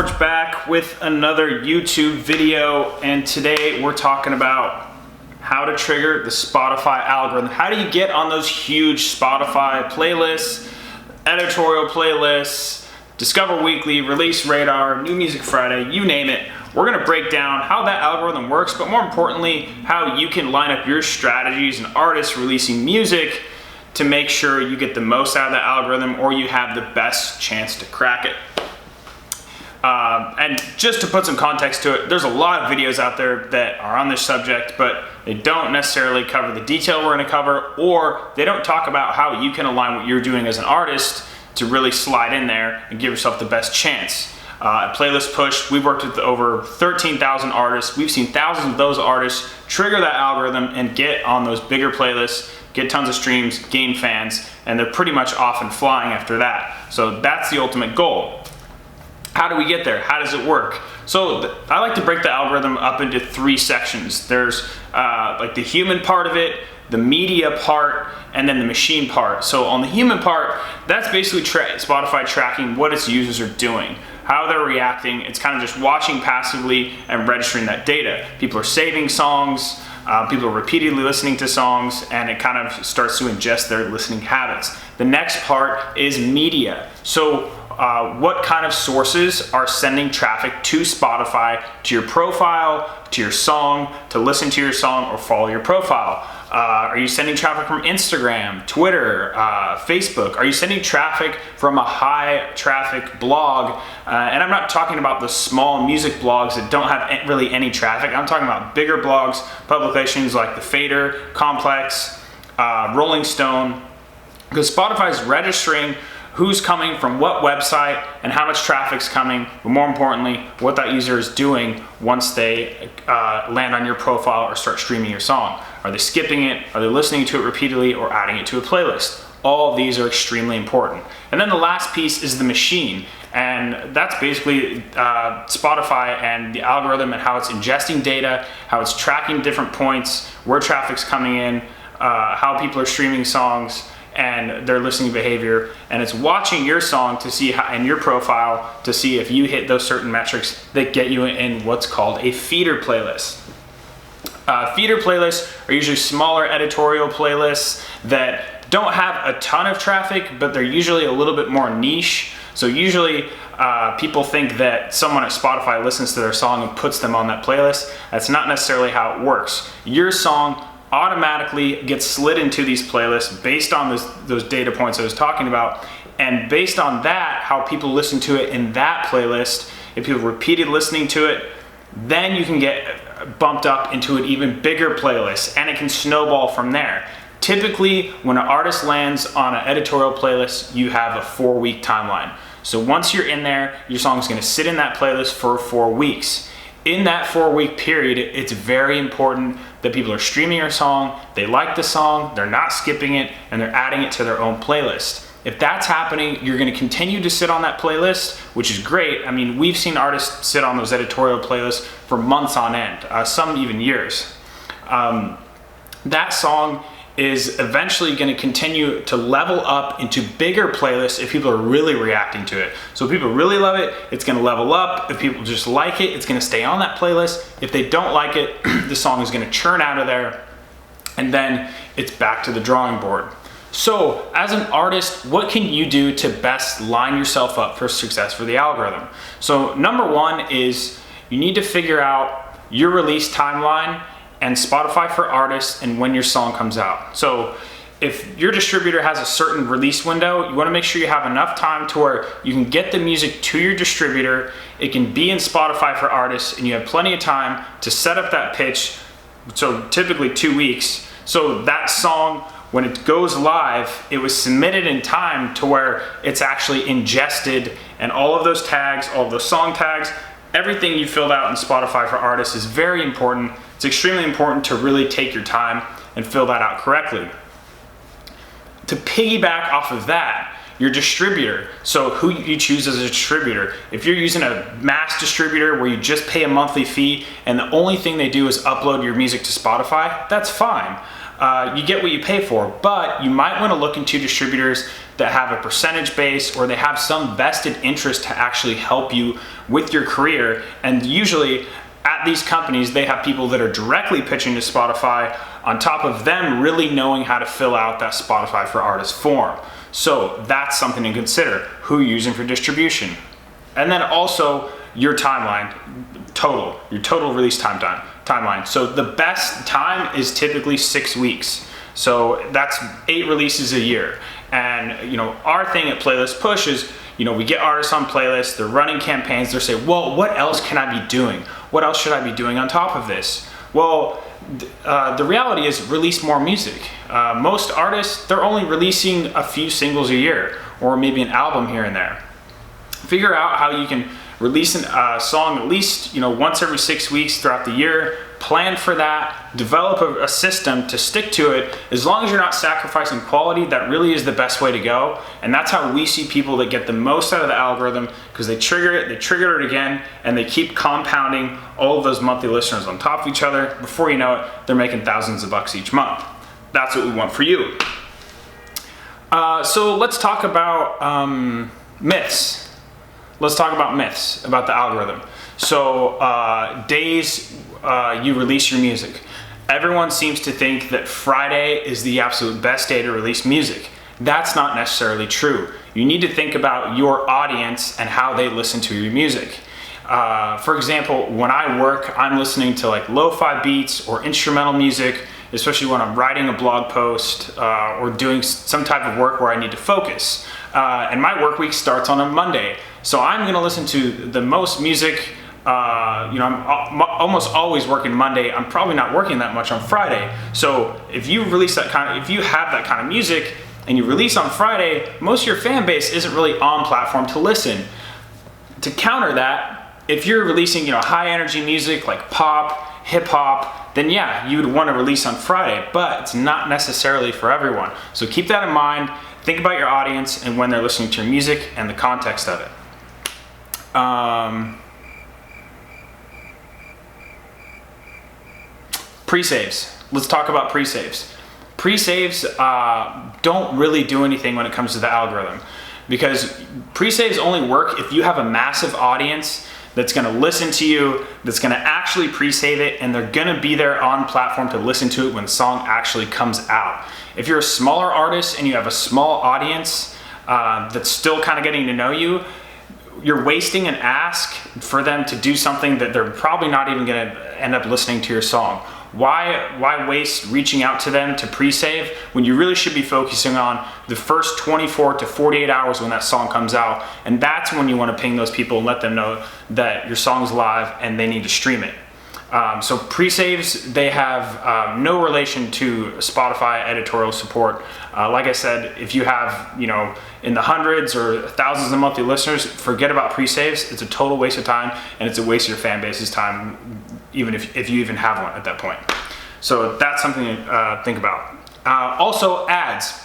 George back with another YouTube video, and today we're talking about how to trigger the Spotify algorithm. How do you get on those huge Spotify playlists, editorial playlists, Discover Weekly, Release Radar, New Music Friday, you name it. We're gonna break down how that algorithm works, but more importantly, how you can line up your strategies and artists releasing music to make sure you get the most out of the algorithm or you have the best chance to crack it. And just to put some context to it, there's a lot of videos out there that are on this subject, but they don't necessarily cover the detail we're gonna cover, or they don't talk about how you can align what you're doing as an artist to really slide in there and give yourself the best chance. At Playlist Push, we've worked with over 13,000 artists. We've seen thousands of those artists trigger that algorithm and get on those bigger playlists, get tons of streams, gain fans, and they're pretty much off and flying after that. So that's the ultimate goal. How do we get there? How does it work? So I like to break the algorithm up into three sections. There's like the human part of it, the media part, and then the machine part. So on the human part, that's basically Spotify tracking what its users are doing, how they're reacting. It's kind of just watching passively and registering that data. People are saving songs, people are repeatedly listening to songs, and it kind of starts to ingest their listening habits. The next part is media. So what kind of sources are sending traffic to Spotify, to your profile, to your song, to listen to your song or follow your profile? Are you sending traffic from Instagram, Twitter, Facebook? Are you sending traffic from a high traffic blog? And I'm not talking about the small music blogs that don't have really any traffic. I'm talking about bigger blogs, publications like The Fader, Complex, Rolling Stone, because Spotify is registering who's coming from what website and how much traffic's coming, but more importantly, what that user is doing once they land on your profile or start streaming your song. Are they skipping it? Are they listening to it repeatedly or adding it to a playlist? All of these are extremely important. And then the last piece is the machine. And that's basically Spotify and the algorithm and how it's ingesting data, how it's tracking different points, where traffic's coming in, how people are streaming songs, and their listening behavior, and it's watching your song to see how, and your profile to see if you hit those certain metrics that get you in what's called a feeder playlist. Feeder playlists are usually smaller editorial playlists that don't have a ton of traffic, but they're usually a little bit more niche. So usually people think that someone at Spotify listens to their song and puts them on that playlist. That's not necessarily how it works. Your song automatically gets slid into these playlists based on those data points I was talking about, and based on that, how people listen to it in that playlist. If people repeated listening to it, then you can get bumped up into an even bigger playlist, and it can snowball from there. Typically, when an artist lands on an editorial playlist, you have a 4-week timeline. So once you're in there, your song is going to sit in that playlist for 4 weeks. In that 4-week period, it's very important that people are streaming your song, they like the song, they're not skipping it, and they're adding it to their own playlist. If that's happening, you're gonna continue to sit on that playlist, which is great. I mean, we've seen artists sit on those editorial playlists for months on end, some even years. That song is eventually going to continue to level up into bigger playlists if people are really reacting to it. So if people really love it, it's going to level up. If people just like it, it's going to stay on that playlist. If they don't like it, the song is going to churn out of there, and then it's back to the drawing board. So as an artist, what can you do to best line yourself up for success for the algorithm? So number one is you need to figure out your release timeline and Spotify for artists and when your song comes out. So if your distributor has a certain release window, you wanna make sure you have enough time to where you can get the music to your distributor, it can be in Spotify for artists, and you have plenty of time to set up that pitch, so typically 2 weeks. So that song, when it goes live, it was submitted in time to where it's actually ingested, and all of those tags, all of those song tags, everything you filled out in Spotify for artists is very important. It's extremely important to really take your time and fill that out correctly. To piggyback off of that, your distributor. So who you choose as a distributor. If you're using a mass distributor where you just pay a monthly fee and the only thing they do is upload your music to Spotify, that's fine. You get what you pay for, but you might want to look into distributors that have a percentage base, or they have some vested interest to actually help you with your career. And usually at these companies, they have people that are directly pitching to Spotify on top of them really knowing how to fill out that Spotify for Artists form. So that's something to consider, who you're using for distribution. And then also your timeline, your total release timeline. So the best time is typically 6 weeks. So that's 8 releases a year. And our thing at Playlist Push is, we get artists on playlists, they're running campaigns, they're saying, well, what else can I be doing? What else should I be doing on top of this? Well, the reality is release more music. Most artists, they're only releasing a few singles a year, or maybe an album here and there. Figure out how you can release a song at least once every 6 weeks throughout the year. Plan for that, develop a system to stick to it. As long as you're not sacrificing quality, that really is the best way to go. And that's how we see people that get the most out of the algorithm, because they trigger it again, and they keep compounding all of those monthly listeners on top of each other. Before you know it, they're making thousands of bucks each month. That's what we want for you. So let's talk about myths. Let's talk about myths about the algorithm. So days you release your music. Everyone seems to think that Friday is the absolute best day to release music. That's not necessarily true. You need to think about your audience and how they listen to your music. For example, when I work, I'm listening to like lo-fi beats or instrumental music, especially when I'm writing a blog post or doing some type of work where I need to focus. And my work week starts on a Monday. So I'm gonna listen to the most music. I'm almost always working Monday. I'm probably not working that much on Friday. So if you have that kind of music and you release on Friday, most of your fan base isn't really on platform to listen. To counter that, if you're releasing, high energy music like pop, hip hop, then yeah, you would want to release on Friday, but it's not necessarily for everyone. So keep that in mind. Think about your audience and when they're listening to your music and the context of it. Pre-saves. Let's talk about pre-saves. Pre-saves don't really do anything when it comes to the algorithm, because pre-saves only work if you have a massive audience that's going to listen to you, that's going to actually pre-save it, and they're going to be there on platform to listen to it when the song actually comes out. If you're a smaller artist and you have a small audience that's still kind of getting to know you, you're wasting an ask for them to do something that they're probably not even going to end up listening to your song. Why waste reaching out to them to pre-save when you really should be focusing on the first 24 to 48 hours when that song comes out? And that's when you want to ping those people and let them know that your song's live and they need to stream it. So pre-saves, they have no relation to Spotify editorial support. Like I said, if you have, in the hundreds or thousands of monthly listeners, forget about pre-saves. It's a total waste of time, and it's a waste of your fan base's time, even if you even have one at that point. So that's something to think about. Also, ads.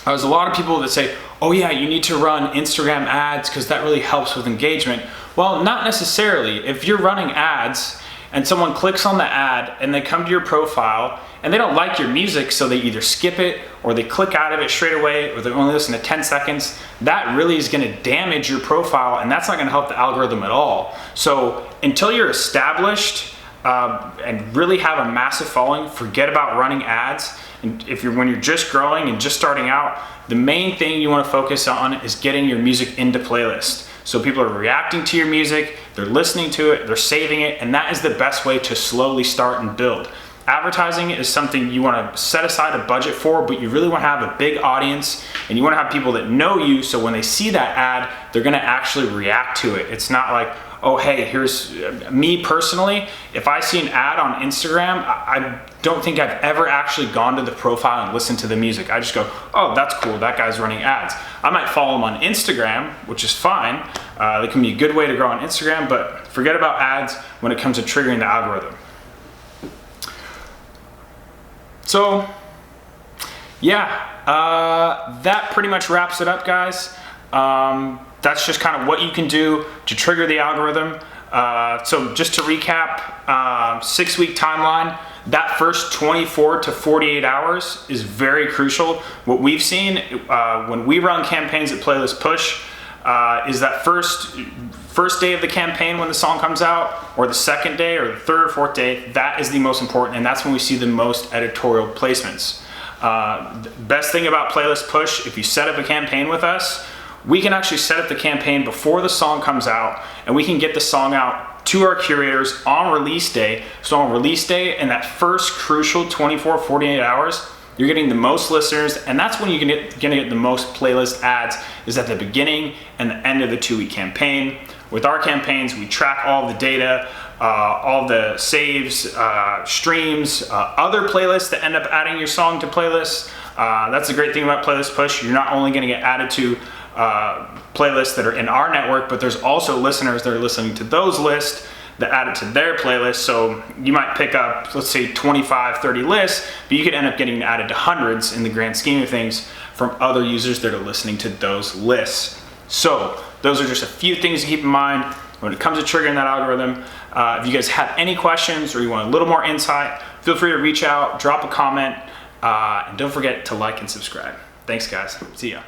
There's a lot of people that say, oh yeah, you need to run Instagram ads because that really helps with engagement. Well, not necessarily. If you're running ads and someone clicks on the ad and they come to your profile and they don't like your music, so they either skip it or they click out of it straight away, or they only listen to 10 seconds, that really is going to damage your profile, and that's not going to help the algorithm at all. So until you're established and really have a massive following, forget about running ads. And when you're just growing and just starting out, the main thing you want to focus on is getting your music into playlists. So people are reacting to your music, they're listening to it, they're saving it, and that is the best way to slowly start and build. Advertising is something you want to set aside a budget for, but you really want to have a big audience and you want to have people that know you, so when they see that ad, they're going to actually react to it. It's not like, oh hey, here's me personally. If I see an ad on Instagram, I don't think I've ever actually gone to the profile and listened to the music. I just go, oh, that's cool, that guy's running ads. I might follow him on Instagram, which is fine. It can be a good way to grow on Instagram, but forget about ads when it comes to triggering the algorithm. So Yeah, that pretty much wraps it up, guys. That's just kind of what you can do to trigger the algorithm. So just to recap, 6-week timeline. That first 24 to 48 hours is very crucial. What we've seen when we run campaigns at Playlist Push is that first day of the campaign when the song comes out, or the second day, or the third or fourth day, that is the most important, and that's when we see the most editorial placements. The best thing about Playlist Push, if you set up a campaign with us, we can actually set up the campaign before the song comes out, and we can get the song out to our curators on release day. So on release day, and that first crucial 24, 48 hours, you're getting the most listeners, and that's when you're gonna get the most playlist ads, is at the beginning and the end of the 2-week campaign. With our campaigns, we track all the data, all the saves, streams, other playlists that end up adding your song to playlists. That's the great thing about Playlist Push. You're not only gonna get added to playlists that are in our network, but there's also listeners that are listening to those lists that add it to their playlist. So you might pick up, let's say 25, 30 lists, but you could end up getting added to hundreds in the grand scheme of things from other users that are listening to those lists. So those are just a few things to keep in mind when it comes to triggering that algorithm. If you guys have any questions or you want a little more insight, feel free to reach out, drop a comment, and don't forget to like and subscribe. Thanks, guys. See ya.